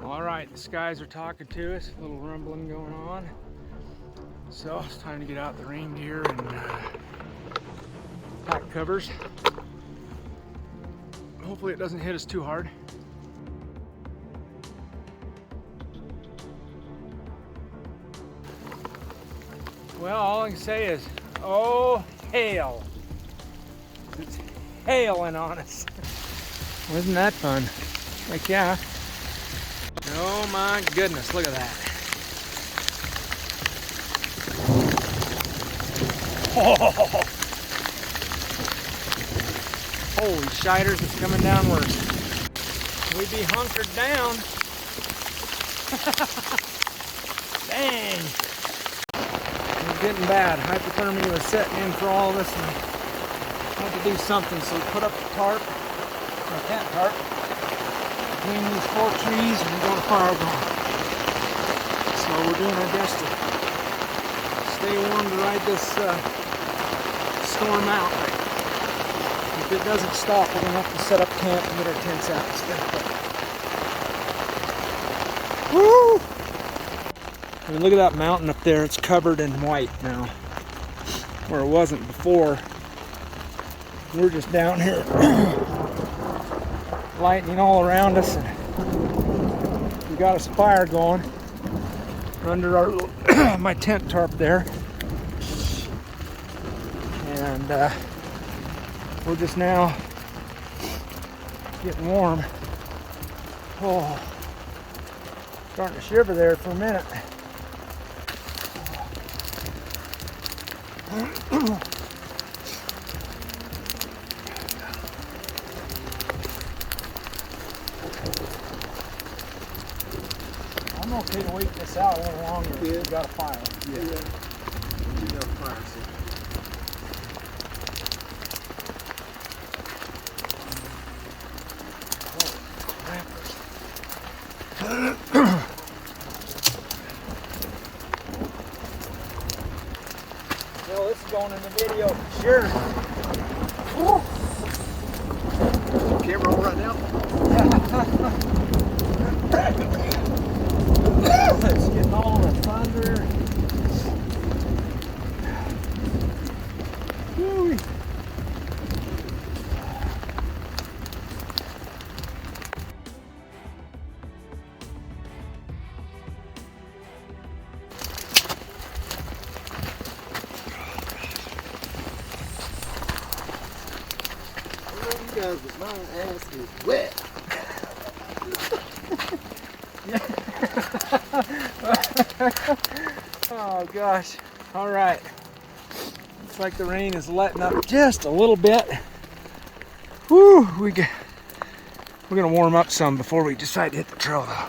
All right, the skies are talking to us, a little rumbling going on. So it's time to get out the rain gear and pack covers. Hopefully it doesn't hit us too hard. Well, all I can say is, oh, hail. It's hailing on us. Wasn't that fun? Like, yeah. Oh my goodness, look at that. Oh. Holy shiders, it's coming down worse. We'd be hunkered down. Dang. It was getting bad. Hypothermia was setting in for all of us, and we had to do something. So we put up the tarp, our tent tarp, between these 4 trees, and we got a fire going. So we're doing our best to stay warm to ride this storm out. If it doesn't stop, we're going to have to set up camp and get our tents out instead. Woo! I mean, look at that mountain up there. It's covered in white now, where it wasn't before. We're just down here lightning all around us, and we got us a fire going under our little my tent tarp there, and we're just now getting warm. Oh, starting to shiver there for a minute. I'm okay to wait this out a little longer. Yeah. We got a fire. Yeah. We got a fire. See? Well, this is going in the video for sure. Camera on right now? It's getting all the thunder. Woo-wee. Guys, but my ass is wet. Oh gosh. All right. Looks like the rain is letting up just a little bit. Woo! We're gonna warm up some before we decide to hit the trail though.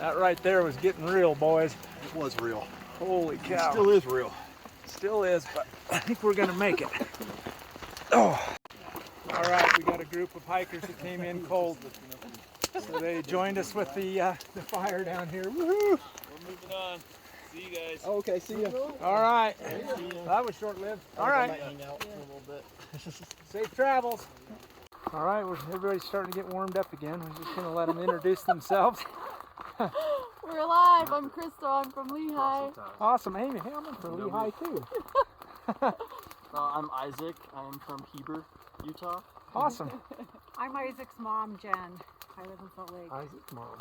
That right there was getting real, boys. It was real. Holy cow. It still is real. Still is, but I think we're gonna make it. Oh. All right, we got a group of hikers that came in cold. So they joined us with the fire down here. Woohoo! We're moving on. See you guys. Oh, okay, see ya. All right. That was short-lived. All right. Hang out for a little bit. Safe travels. All right, everybody's starting to get warmed up again. We're just gonna let them introduce themselves. We're live. I'm Crystal. I'm from Lehigh. Awesome, Amy. Hey, I'm from Lehigh too. I'm Isaac. I'm from Heber, Utah. Awesome. I'm Isaac's mom, Jen. I live in Salt Lake. Isaac's mom.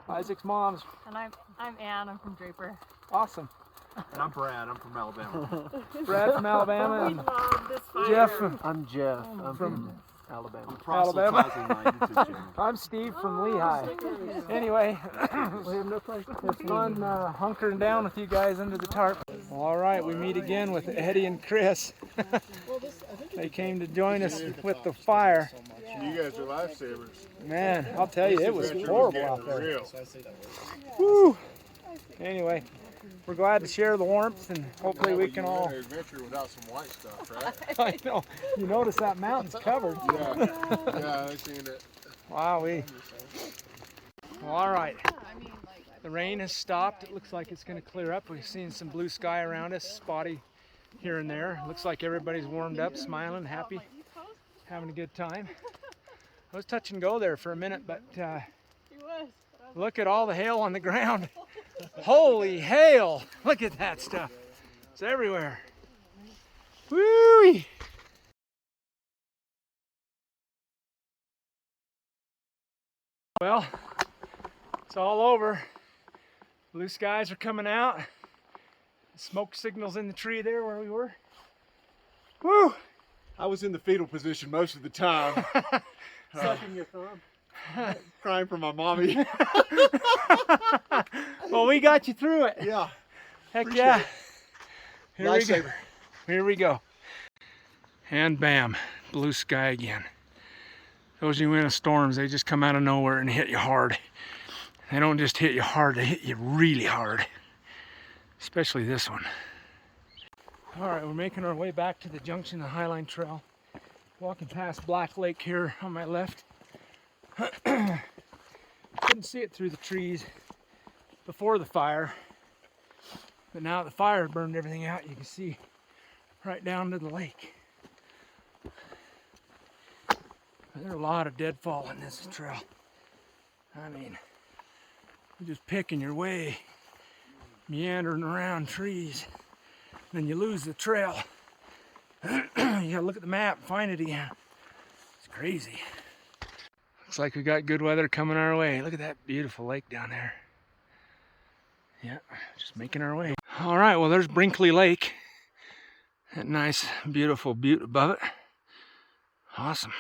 Isaac's mom's. And I'm Ann. I'm from Draper. Awesome. And I'm Brad. I'm from Alabama. Brad from Alabama. We And love this fire. Jeff from I'm Jeff. I'm from Alabama. Alabama. My YouTube channel. I'm Steve from Lehigh. Anyway, it's fun hunkering down with you guys under the tarp. All right, we meet again with Eddie and Chris. They came to join us with the fire. You guys are lifesavers. Man, I'll tell you, it was horrible out there. Woo! Anyway, we're glad to share the warmth, and hopefully we can all... adventure without some white stuff, right? I know. You notice that mountain's covered. Yeah, I seen it. Wowee. Well, all right. The rain has stopped. It looks like it's going to clear up. We've seen some blue sky around us, spotty here and there. Looks like everybody's warmed up, smiling, happy, having a good time. I was touch and go there for a minute, but He was. look at all the hail on the ground. Holy hail! Look at that stuff. It's everywhere. Woo! Well, it's all over. Blue skies are coming out. Smoke signals in the tree there where we were. Woo! I was in the fetal position most of the time. Sucking your thumb. Crying for my mommy. Well, we got you through it. Yeah. Heck Appreciate yeah. it. Here we go. Lifesaver. Here we go. And bam, blue sky again. Those Uinta storms, they just come out of nowhere and hit you hard. They don't just hit you hard, they hit you really hard. Especially this one. All right, we're making our way back to the junction of Highline Trail. Walking past Black Lake here on my left. Couldn't see it through the trees before the fire. But now the fire burned everything out, you can see right down to the lake. There's a lot of deadfall in this trail. I mean, you're just picking your way, meandering around trees, then you lose the trail. You gotta look at the map and find it again. It's crazy. Looks like we got good weather coming our way. Look at that beautiful lake down there. Yeah, just making our way. All right, well, there's Brinkley Lake. That nice, beautiful butte above it. Awesome.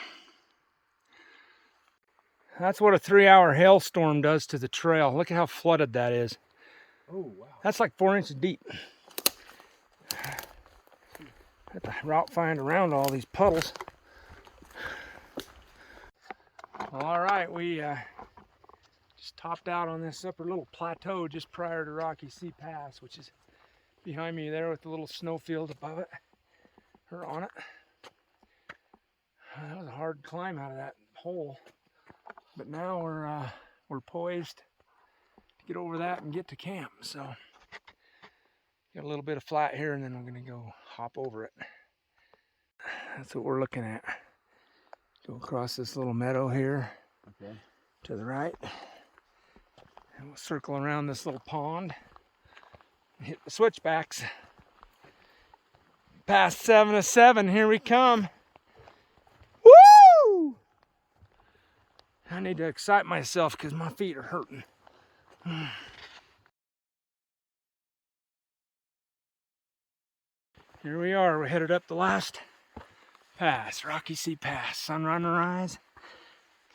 That's what a 3-hour hailstorm does to the trail. Look at how flooded that is. Oh, wow. That's like 4 inches deep. Got to route find around all these puddles. All right, we just topped out on this upper little plateau just prior to Rocky Sea Pass, which is behind me there with the little snowfield above it, or on it. That was a hard climb out of that hole, but now we're poised to get over that and get to camp. So got a little bit of flat here, and then we're gonna go hop over it. That's what we're looking at. Go across this little meadow here, Okay. to the right, and we'll circle around this little pond and hit the switchbacks. Past 7 of 7, here we come. Woo! I need to excite myself because my feet are hurting. Here we are, we're headed up the last pass, Rocky Sea Pass. Sun on the rise,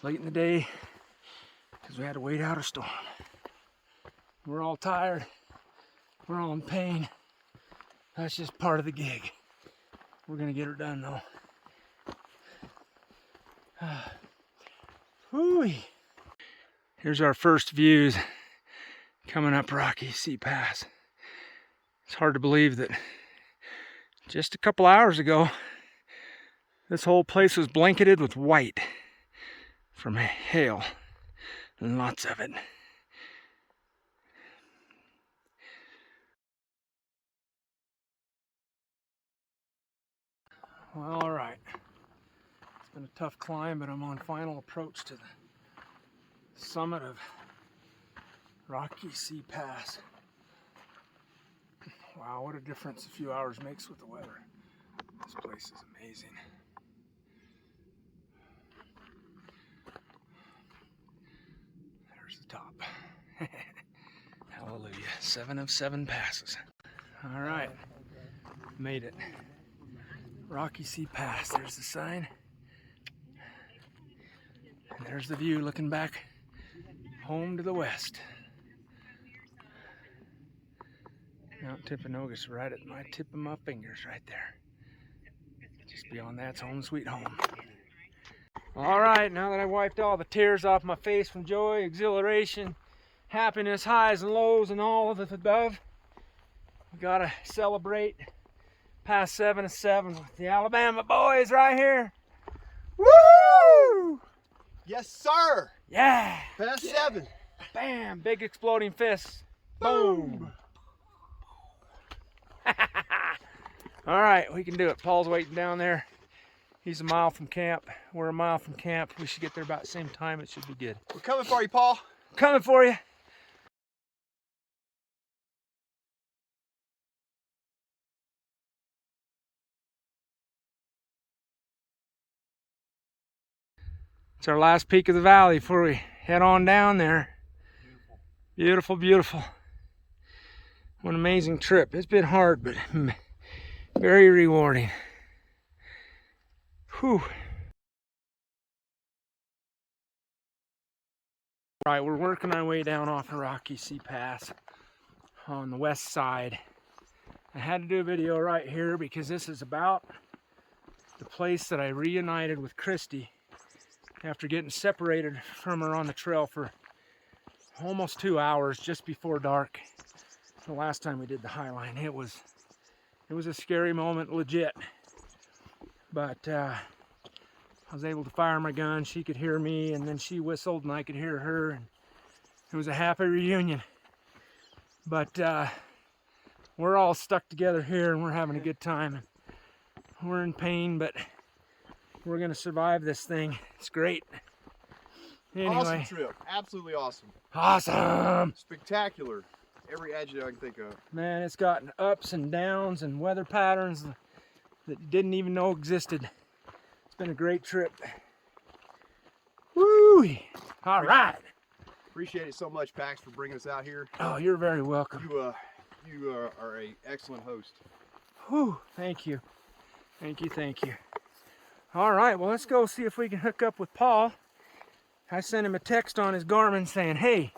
late in the day, because we had to wait out a storm. We're all tired, we're all in pain. That's just part of the gig. We're gonna get her done though. Whoo-wee. Here's our first views coming up Rocky Sea Pass. It's hard to believe that just a couple hours ago, this whole place was blanketed with white from hail, and lots of it. Well, all right. It's been a tough climb, but I'm on final approach to the summit of Rocky Sea Pass. Wow, what a difference a few hours makes with the weather. This place is amazing. There's the top. Hallelujah. 7 of 7 passes. All right. Made it. Rocky Sea Pass. There's the sign. And there's the view looking back home to the west. Mount Timpanogos right at my tip of my fingers right there. Just beyond that's home sweet home. All right, now that I've wiped all the tears off my face from joy, exhilaration, happiness, highs and lows, and all of the above, we gotta celebrate past 7 of 7 with the Alabama boys right here. Woo! Yes, sir. Yeah! Past 7. Bam! Big exploding fists. Boom! All right, we can do it. Paul's waiting down there. He's a mile from camp. We're a mile from camp. We should get there about the same time. It should be good. We're coming for you, Paul. Coming for you. It's our last peak of the valley before we head on down there. Beautiful, beautiful. What an amazing trip. It's been hard, but very rewarding. Whew. All right, we're working our way down off of Rocky Sea Pass on the west side. I had to do a video right here because this is about the place that I reunited with Christy after getting separated from her on the trail for almost 2 hours just before dark. The last time we did the Highline, it was a scary moment, legit. But I was able to fire my gun. She could hear me, and then she whistled, and I could hear her, and it was a happy reunion. But we're all stuck together here, and we're having a good time. We're in pain, but we're gonna survive this thing. It's great. Anyway. Awesome trip. Absolutely awesome. Awesome. Spectacular. Every adjective I can think of. Man, it's gotten ups and downs and weather patterns that you didn't even know existed. It's been a great trip. Woo! All right. Appreciate it so much, Pax, for bringing us out here. Oh, you're very welcome. You are an excellent host. Whew, thank you. Thank you, thank you. All right, well, let's go see if we can hook up with Paul. I sent him a text on his Garmin saying, hey,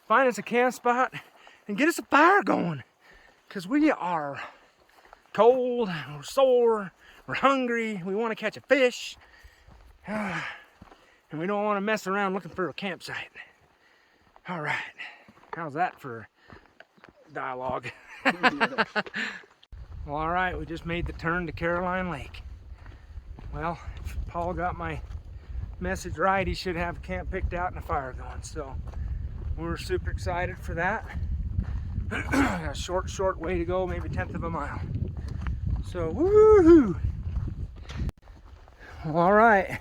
find us a camp spot and get us a fire going. Because we are cold, we're sore, we're hungry, we want to catch a fish. And we don't want to mess around looking for a campsite. All right, how's that for dialogue? Well, all right, we just made the turn to Carolyn Lake. Well, if Paul got my message right, he should have camp picked out and a fire going. So we're super excited for that. A short way to go, maybe 1/10 of a mile. So woohoo! Well, all right,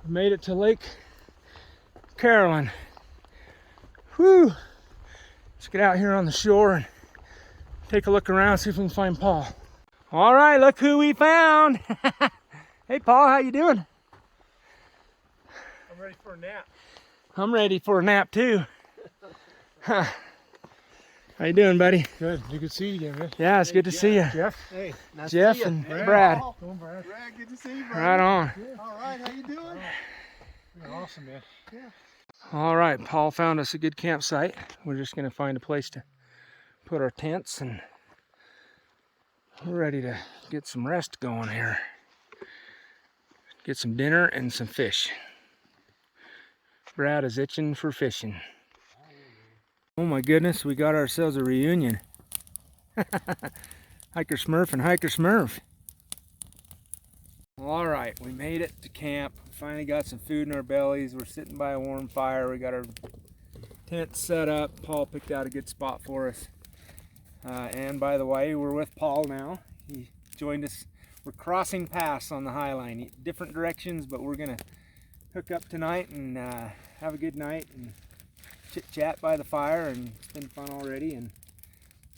we made it to Lake Carolyn. Whew! Let's get out here on the shore and take a look around, see if we can find Paul. All right, look who we found. Hey, Paul, how you doing? I'm ready for a nap. I'm ready for a nap too. Huh. How you doing, buddy? Good. Good to see you again, man. Yeah, it's good to see you. Jeff. Hey, nice Jeff to see you. and Hey, Brad. Paul. Brad. Brad, good to see you, buddy. Right on. All right, how you doing? You're awesome, man. Yeah. All right, Paul found us a good campsite. We're just gonna find a place to put our tents and we're ready to get some rest going here. Get some dinner and some fish. Brad is itching for fishing. Oh my goodness, we got ourselves a reunion. Hiker Smurf and Hiker Smurf. All right, we made it to camp. Finally got some food in our bellies. We're sitting by a warm fire. We got our tent set up. Paul picked out a good spot for us. And by the way, we're with Paul now. He joined us. We're crossing paths on the Highline, different directions, but we're gonna hook up tonight and have a good night and chit chat by the fire, and it's been fun already. And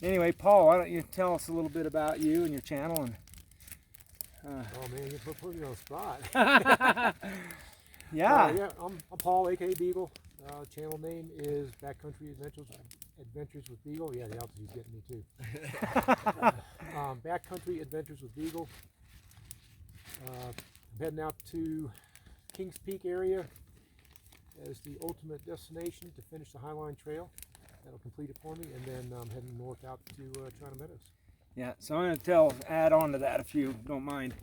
anyway, Paul, why don't you tell us a little bit about you and your channel? And Oh man, you put me on the spot. yeah. Yeah, I'm Paul, aka Beagle. Channel name is Backcountry Adventures with Beagle. Yeah, the altitude's getting me too. Backcountry Adventures with Beagle. I'm heading out to Kingspeak area as the ultimate destination to finish the Highline Trail. That'll complete it for me, and then I'm heading north out to China Meadows. Yeah, so I'm going to add on to that if you don't mind.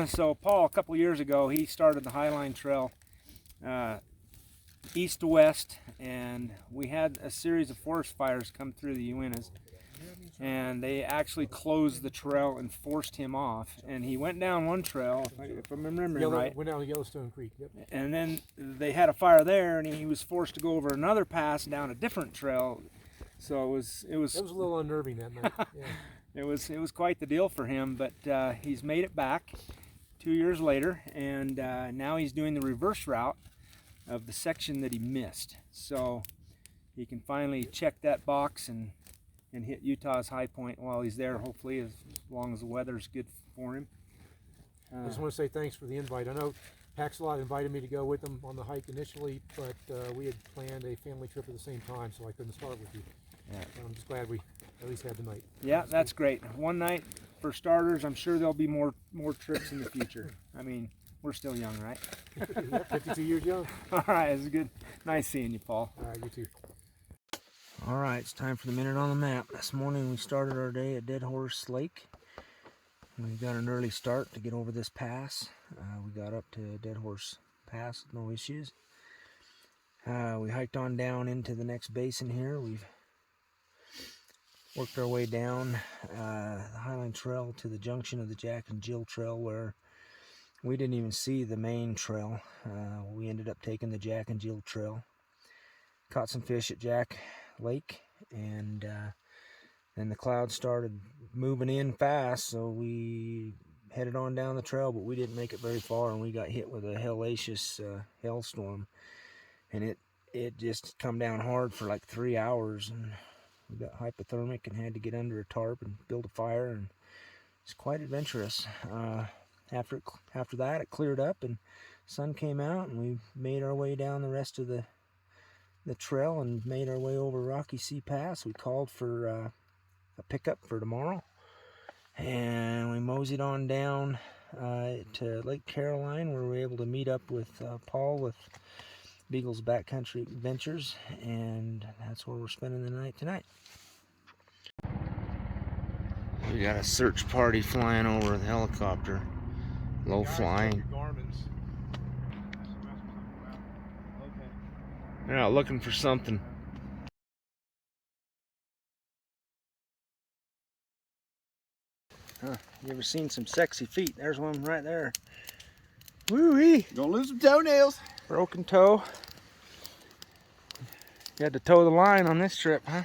So Paul, a couple years ago, he started the Highline Trail east to west, and we had a series of forest fires come through the Uintas, and they actually closed the trail and forced him off, and he went down one trail, if I'm remembering right. Went down to Yellowstone Creek, yep. And then they had a fire there, and he was forced to go over another pass down a different trail. So it was It was a little unnerving that night. Yeah. it was quite the deal for him, but he's made it back 2 years later, and now he's doing the reverse route of the section that he missed. So he can finally check that box and hit Utah's high point while he's there, hopefully, as long as the weather's good for him. I just want to say thanks for the invite. I know Paxalot invited me to go with them on the hike initially, but we had planned a family trip at the same time, so I couldn't start with you. Yeah. I'm just glad we at least had the night. Yeah, that's great. One night for starters. I'm sure there'll be more trips in the future. I mean, we're still young, right? Yep, 52 years young. All right, it's good. Nice seeing you, Paul. All right, you too. All right, it's time for the minute on the map. This morning we started our day at Dead Horse Lake. We got an early start to get over this pass. We got up to Dead Horse Pass with no issues. We hiked on down into the next basin here. We've worked our way down the Highline Trail to the junction of the Jack and Jill Trail, where we didn't even see the main trail. We ended up taking the Jack and Jill Trail. Caught some fish at Jack Lake, and then the clouds started moving in fast, so we headed on down the trail, but we didn't make it very far, and we got hit with a hellacious hailstorm, and it just come down hard for like 3 hours, and we got hypothermic and had to get under a tarp and build a fire, and it's quite adventurous. After that, it cleared up and sun came out, and we made our way down the rest of the trail and made our way over Rocky Sea Pass. We called for a pickup for tomorrow, and we moseyed on down to Lake Caroline, where we were able to meet up with Paul with Beagle's Backcountry Adventures, and that's where we're spending the night tonight. We got a search party flying over the helicopter, low flying. They're out looking for something. Huh, you ever seen some sexy feet? There's one right there. Woo-wee! Gonna lose some toenails. Broken toe. You had to toe the line on this trip, huh?